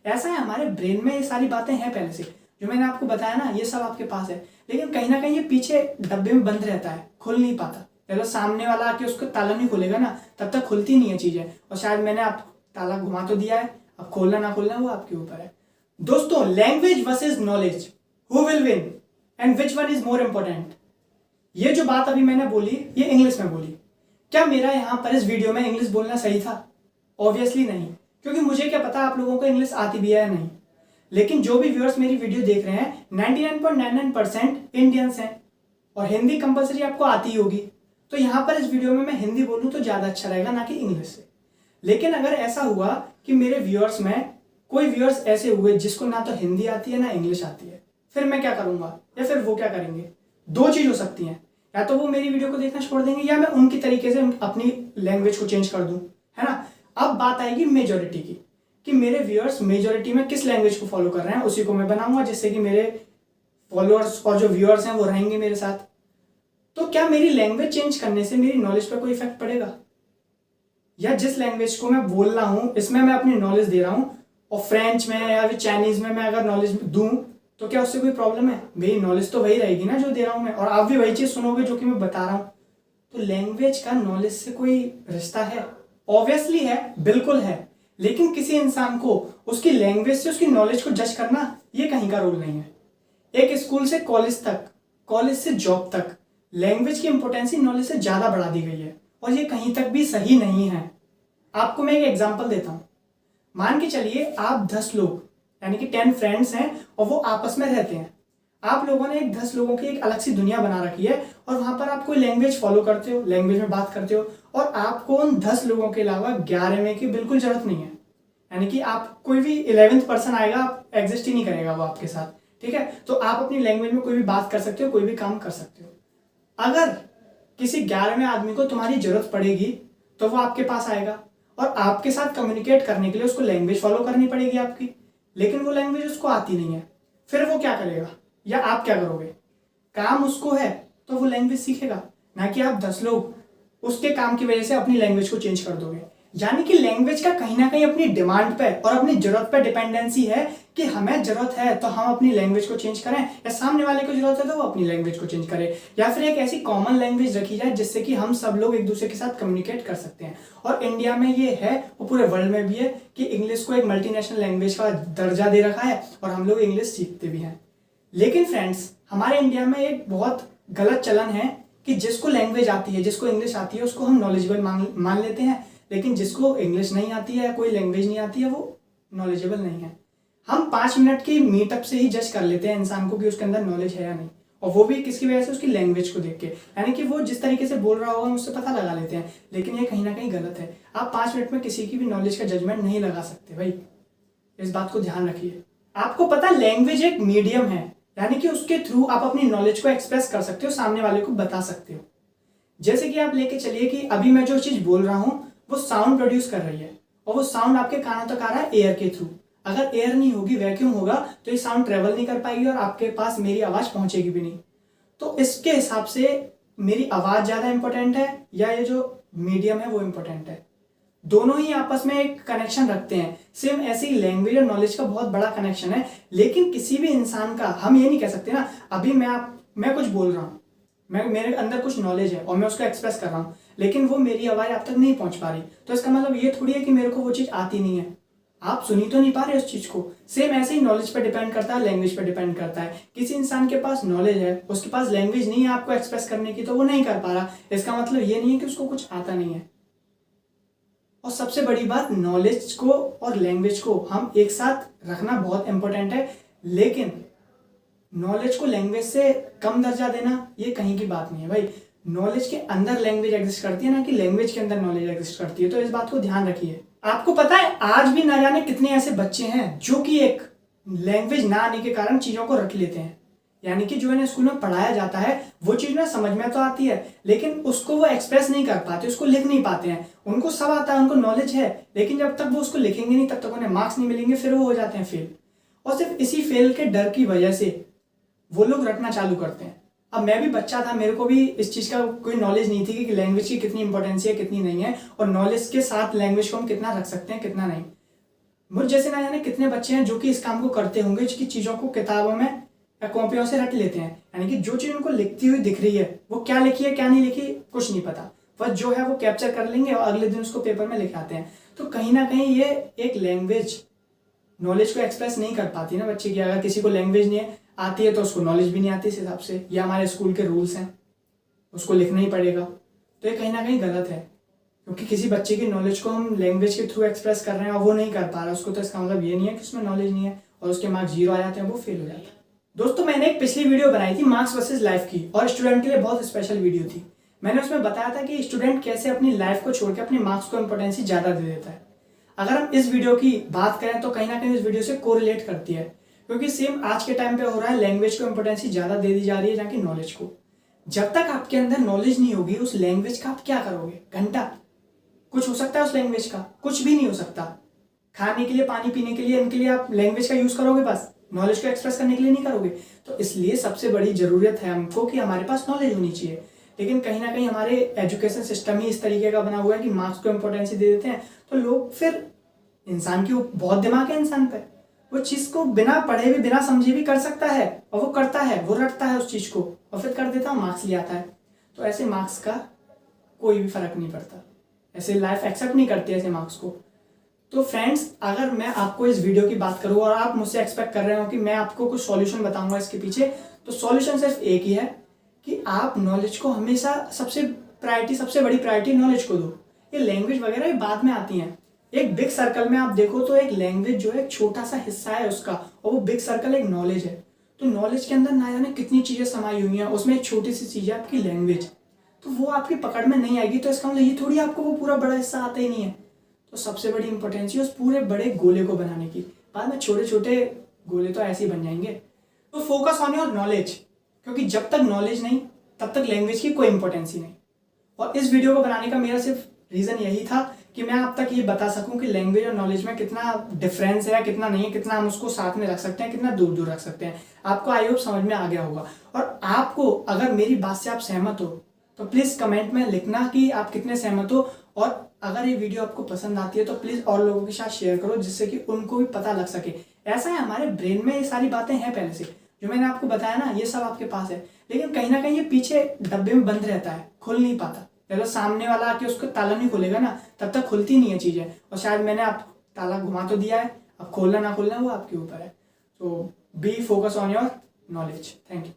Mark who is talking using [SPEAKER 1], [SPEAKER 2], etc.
[SPEAKER 1] ऐसा है, हमारे ब्रेन में ये सारी बातें हैं पहले से, जो मैंने आपको बताया ना, ये सब आपके पास है, लेकिन कहीं ना कहीं ये पीछे डब्बे में बंद रहता है, खुल नहीं पाता। चलो सामने वाला आके उसको ताला नहीं खोलेगा ना, तब तक खुलती नहीं है चीजें। और शायद मैंने आपको ताला घुमा तो दिया है, अब खोलना ना खोलना वो आपके ऊपर है। दोस्तों, language versus knowledge, who will win and which one is more important? ये जो बात अभी मैंने बोली, ये इंग्लिश में बोली। क्या मेरा यहाँ पर इस वीडियो में इंग्लिश बोलना सही था? ऑब्वियसली नहीं, क्योंकि मुझे क्या पता आप लोगों को इंग्लिश आती भी है या नहीं। लेकिन जो भी व्यूअर्स मेरी वीडियो देख रहे हैं, 99.99% इंडियंस हैं, और हिंदी कंपलसरी आपको आती ही होगी। तो यहाँ पर इस वीडियो में मैं हिंदी बोलूँ तो ज़्यादा अच्छा रहेगा, ना कि इंग्लिश से। लेकिन अगर ऐसा हुआ कि मेरे व्यूअर्स में कोई व्यूअर्स ऐसे हुए जिसको ना तो हिंदी आती है ना इंग्लिश आती है, फिर मैं क्या करूँगा, या फिर वो क्या करेंगे? दो चीज़ हो सकती हैं, या तो वो मेरी वीडियो को देखना छोड़ देंगे, या मैं उनकी तरीके से अपनी लैंग्वेज को चेंज कर दूँ, है ना। अब बात आएगी मेजोरिटी की, कि मेरे व्यूअर्स मेजोरिटी में किस लैंग्वेज को फॉलो कर रहे हैं, उसी को मैं बनाऊंगा, जिससे कि मेरे फॉलोअर्स और जो व्यूअर्स हैं वो रहेंगे मेरे साथ। तो क्या मेरी लैंग्वेज चेंज करने से मेरी नॉलेज पर कोई इफेक्ट पड़ेगा? या जिस लैंग्वेज को मैं बोल रहा हूं इसमें मैं अपनी नॉलेज दे रहा हूं, और फ्रेंच में या फिर चाइनीज में मैं अगर नॉलेज दूं, तो क्या उससे कोई प्रॉब्लम है? मेरी नॉलेज तो वही रहेगी ना जो दे रहा हूं मैं, और आप भी वही चीज सुनोगे जो कि मैं बता रहा हूं। तो लैंग्वेज का नॉलेज से कोई रिश्ता है? ऑब्वियसली है, बिल्कुल है। लेकिन किसी इंसान को उसकी लैंग्वेज से उसकी नॉलेज को जज करना, ये कहीं का रूल नहीं है। एक स्कूल से कॉलेज तक, कॉलेज से जॉब तक लैंग्वेज की इंपॉर्टेंस नॉलेज से ज्यादा बढ़ा दी गई है, और ये कहीं तक भी सही नहीं है। आपको मैं एक एग्जांपल देता हूं। मान के चलिए आप 10 लोग यानी कि 10 फ्रेंड्स हैं, और वो आपस में रहते हैं। आप लोगों ने एक 10 लोगों की एक अलग सी दुनिया बना रखी है, और वहां पर आप कोई लैंग्वेज फॉलो करते हो, लैंग्वेज में बात करते हो, और आपको उन 10 लोगों के अलावा 11वें की बिल्कुल जरूरत नहीं है। यानी कि आप कोई भी 11th पर्सन आएगा, आप एग्जिस्ट ही नहीं करेगा वो आपके साथ, ठीक है। तो आप अपनी लैंग्वेज में कोई भी बात कर सकते हो, कोई भी काम कर सकते हो। अगर किसी 11वें आदमी को तुम्हारी जरूरत पड़ेगी तो वो आपके पास आएगा, और आपके साथ कम्युनिकेट करने के लिए उसको लैंग्वेज फॉलो करनी पड़ेगी आपकी, लेकिन वो लैंग्वेज उसको आती नहीं है। फिर वो क्या करेगा, या आप क्या करोगे? काम उसको है तो वो लैंग्वेज सीखेगा, ना कि आप 10 लोग उसके काम की वजह से अपनी लैंग्वेज को चेंज कर दोगे। यानी कि लैंग्वेज का कहीं ना कहीं अपनी डिमांड पे और अपनी जरूरत पे डिपेंडेंसी है, कि हमें जरूरत है तो हम अपनी लैंग्वेज को चेंज करें, या सामने वाले को जरूरत है तो वो अपनी लैंग्वेज को चेंज करे, या फिर एक ऐसी कॉमन लैंग्वेज रखी जाए जिससे कि हम सब लोग एक दूसरे के साथ कम्युनिकेट कर सकते हैं। और इंडिया में ये है, और पूरे वर्ल्ड में भी है, कि इंग्लिश को एक मल्टीनेशनल लैंग्वेज का दर्जा दे रखा है, और हम लोग इंग्लिश सीखते भी हैं। लेकिन फ्रेंड्स, हमारे इंडिया में एक बहुत गलत चलन है कि जिसको लैंग्वेज आती है, जिसको इंग्लिश आती है, उसको हम नॉलेजेबल मान लेते हैं, लेकिन जिसको इंग्लिश नहीं आती है, कोई लैंग्वेज नहीं आती है, वो नॉलेजेबल नहीं है। हम 5 मिनट की मीटअप से ही जज कर लेते हैं इंसान को कि उसके अंदर नॉलेज है या नहीं, और वो भी किसकी वजह से? उसकी लैंग्वेज को देख के। यानी कि वो जिस तरीके से बोल रहा होगा हम उससे पता लगा लेते हैं, लेकिन ये कहीं ना कहीं गलत है। आप 5 मिनट में किसी की भी नॉलेज का जजमेंट नहीं लगा सकते भाई, इस बात को ध्यान रखिए। आपको पता, लैंग्वेज एक मीडियम है, यानी कि उसके थ्रू आप अपनी नॉलेज को एक्सप्रेस कर सकते हो, सामने वाले को बता सकते हो। जैसे कि आप लेके चलिए कि अभी मैं जो चीज बोल रहा हूं वो साउंड प्रोड्यूस कर रही है, और वो साउंड आपके कानों तक आ रहा है एयर के थ्रू। अगर एयर नहीं होगी, वैक्यूम होगा, तो ये साउंड ट्रेवल नहीं कर पाएगी, और आपके पास मेरी आवाज पहुंचेगी भी नहीं। तो इसके हिसाब से मेरी आवाज ज्यादा इंपॉर्टेंट है, या ये जो मीडियम है वो इंपॉर्टेंट है? दोनों ही आपस में एक कनेक्शन रखते हैं। सेम ऐसी लैंग्वेज और नॉलेज का बहुत बड़ा कनेक्शन है। लेकिन किसी भी इंसान का, हम ये नहीं कह सकते ना, अभी मैं कुछ बोल रहा हूँ, मेरे अंदर कुछ नॉलेज है और मैं उसको एक्सप्रेस कर रहा हूँ, लेकिन वो मेरी आवाज आप तक नहीं पहुंच पा रही, तो इसका मतलब ये थोड़ी है कि मेरे को वो चीज आती नहीं है। आप सुनी तो नहीं पा रहे उस चीज को। सेम ऐसे ही नॉलेज पर डिपेंड करता है, लैंग्वेज पर डिपेंड करता है। किसी इंसान के पास नॉलेज है, उसके पास लैंग्वेज नहीं है आपको एक्सप्रेस करने की, तो वो नहीं कर पा रहा, इसका मतलब ये नहीं है कि उसको कुछ आता नहीं है। और सबसे बड़ी बात, नॉलेज को और लैंग्वेज को हम एक साथ रखना बहुत इंपॉर्टेंट है, लेकिन नॉलेज को लैंग्वेज से कम दर्जा देना ये कहीं की बात नहीं है भाई। नॉलेज के अंदर लैंग्वेज एग्जिस्ट करती है, ना कि लैंग्वेज के अंदर नॉलेज एग्जिस्ट करती है। तो इस बात को ध्यान रखिए। आपको पता है, आज भी ना जाने कितने ऐसे बच्चे हैं जो कि एक लैंग्वेज ना आने के कारण चीजों को रख लेते हैं। यानी कि जो इन्हें स्कूल में पढ़ाया जाता है वो चीज ना समझ में तो आती है, लेकिन उसको वो एक्सप्रेस नहीं कर पाते, उसको लिख नहीं पाते हैं। उनको सब आता है, उनको नॉलेज है, लेकिन जब तक वो उसको लिखेंगे नहीं तब तक उन्हें मार्क्स नहीं मिलेंगे, फिर वो हो जाते हैं फेल। और सिर्फ इसी फेल के डर की वजह से वो लोग रटना चालू करते हैं। अब मैं भी बच्चा था, मेरे को भी इस चीज का कोई नॉलेज नहीं थी कि लैंग्वेज की कितनी इंपॉर्टेंस है, कितनी नहीं है, और नॉलेज के साथ लैंग्वेज को हम कितना रख सकते हैं, कितना नहीं। मुझ जैसे ना जाने कितने बच्चे हैं जो कि इस काम को करते होंगे, जिसकी चीज़ों को किताबों में या कॉपियों से रट लेते हैं। यानी कि जो चीज़ उनको लिखती हुई दिख रही है वो क्या लिखी है क्या नहीं लिखी कुछ नहीं पता, बस जो है वो कैप्चर कर लेंगे और अगले दिन उसको पेपर में लिख आते हैं। तो कहीं ना कहीं ये एक लैंग्वेज नॉलेज को एक्सप्रेस नहीं कर पाती ना बच्चे की। अगर किसी को लैंग्वेज नहीं आती है तो उसको नॉलेज भी नहीं आती इस हिसाब से। ये हमारे स्कूल के रूल्स हैं, उसको लिखना ही पड़ेगा। तो ये कहीं ना कहीं गलत है, क्योंकि किसी बच्चे की नॉलेज को हम लैंग्वेज के थ्रू एक्सप्रेस कर रहे हैं और वो नहीं कर पा रहा, उसको तो इसका मतलब ये नहीं है कि उसमें नॉलेज नहीं है और उसके मार्क्स 0 आ जाते हैं, वो फेल हो जाता है। दोस्तों मैंने एक पिछली वीडियो बनाई थी मार्क्स वर्सेस लाइफ की, और स्टूडेंट के लिए बहुत स्पेशल वीडियो थी। मैंने उसमें बताया था कि स्टूडेंट कैसे अपनी लाइफ को छोड़ के अपने मार्क्स को इंपॉर्टेंस ज़्यादा दे देता है। अगर हम इस वीडियो की बात करें तो कहीं ना कहीं इस वीडियो से कोरिलेट करती है, क्योंकि सेम आज के टाइम पे हो रहा है, लैंग्वेज को इंपॉर्टेंस ज़्यादा दे दी जा रही है ना कि नॉलेज को। जब तक आपके अंदर नॉलेज नहीं होगी उस लैंग्वेज का, आप क्या करोगे? घंटा कुछ हो सकता है उस लैंग्वेज का? कुछ भी नहीं हो सकता। खाने के लिए, पानी पीने के लिए, इनके लिए आप लैंग्वेज का यूज करोगे, बस नॉलेज को एक्सप्रेस करने के लिए नहीं करोगे। तो इसलिए सबसे बड़ी जरूरत है हमको कि हमारे पास नॉलेज होनी चाहिए। लेकिन कहीं ना कहीं हमारे एजुकेशन सिस्टम ही इस तरीके का बना हुआ है कि मार्क्स को इंपॉर्टेंस दे देते हैं। तो लोग फिर, इंसान की बहुत दिमाग है इंसान पे, वो चीज को बिना पढ़े भी बिना समझे भी कर सकता है, और वो करता है, वो रटता है उस चीज को और फिर कर देता है, मार्क्स ले आता है। तो ऐसे मार्क्स का कोई भी फर्क नहीं पड़ता, ऐसे लाइफ एक्सेप्ट नहीं करती ऐसे मार्क्स को। तो फ्रेंड्स, अगर मैं आपको इस वीडियो की बात करूँ और आप मुझसे एक्सपेक्ट कर रहे हो कि मैं आपको कुछ सॉल्यूशन बताऊंगा इसके पीछे, तो सॉल्यूशन सिर्फ एक ही है कि आप नॉलेज को हमेशा सबसे बड़ी प्रायोरिटी नॉलेज को दो। ये लैंग्वेज वगैरह ये बाद में आती हैं। एक बिग सर्कल में आप देखो तो एक लैंग्वेज जो है एक छोटा सा हिस्सा है उसका, और वो बिग सर्कल एक नॉलेज है। तो नॉलेज के अंदर ना जाने कितनी चीजें समाई हुई हैं, उसमें एक छोटी सी चीज है आपकी लैंग्वेज। तो वो आपकी पकड़ में नहीं आएगी तो इसका मतलब ये थोड़ी आपको वो पूरा बड़ा हिस्सा आता ही नहीं है। तो सबसे बड़ी इंपॉर्टेंस है उस पूरे बड़े गोले को बनाने की, बाद में छोटे छोटे गोले तो ऐसे ही बन जाएंगे। तो फोकस ऑन योर नॉलेज, क्योंकि जब तक नॉलेज नहीं तब तक लैंग्वेज की कोई इंपॉर्टेंस ही नहीं। और इस वीडियो को बनाने का मेरा सिर्फ रीजन यही था कि मैं आप तक ये बता सकूं कि लैंग्वेज और नॉलेज में कितना डिफरेंस है या कितना नहीं है, कितना हम उसको साथ में रख सकते हैं, कितना दूर दूर रख सकते हैं। आपको आई होप समझ में आ गया होगा। और आपको अगर मेरी बात से आप सहमत हो तो प्लीज कमेंट में लिखना कि आप कितने सहमत हो। और अगर ये वीडियो आपको पसंद आती है तो प्लीज और लोगों के साथ शेयर करो, जिससे कि उनको भी पता लग सके। ऐसा है, हमारे ब्रेन में ये सारी बातें हैं पहले से, जो मैंने आपको बताया ना, ये सब आपके पास है, लेकिन कहीं ना कहीं ये पीछे डब्बे में बंद रहता है, खुल नहीं पाता। चलो सामने वाला आके उसको ताला नहीं खोलेगा ना, तब तक खुलती नहीं है चीजें। और शायद मैंने आप ताला घुमा तो दिया है, अब खोलना ना खोलना वो आपके ऊपर है। सो B focus on your knowledge. Thank you.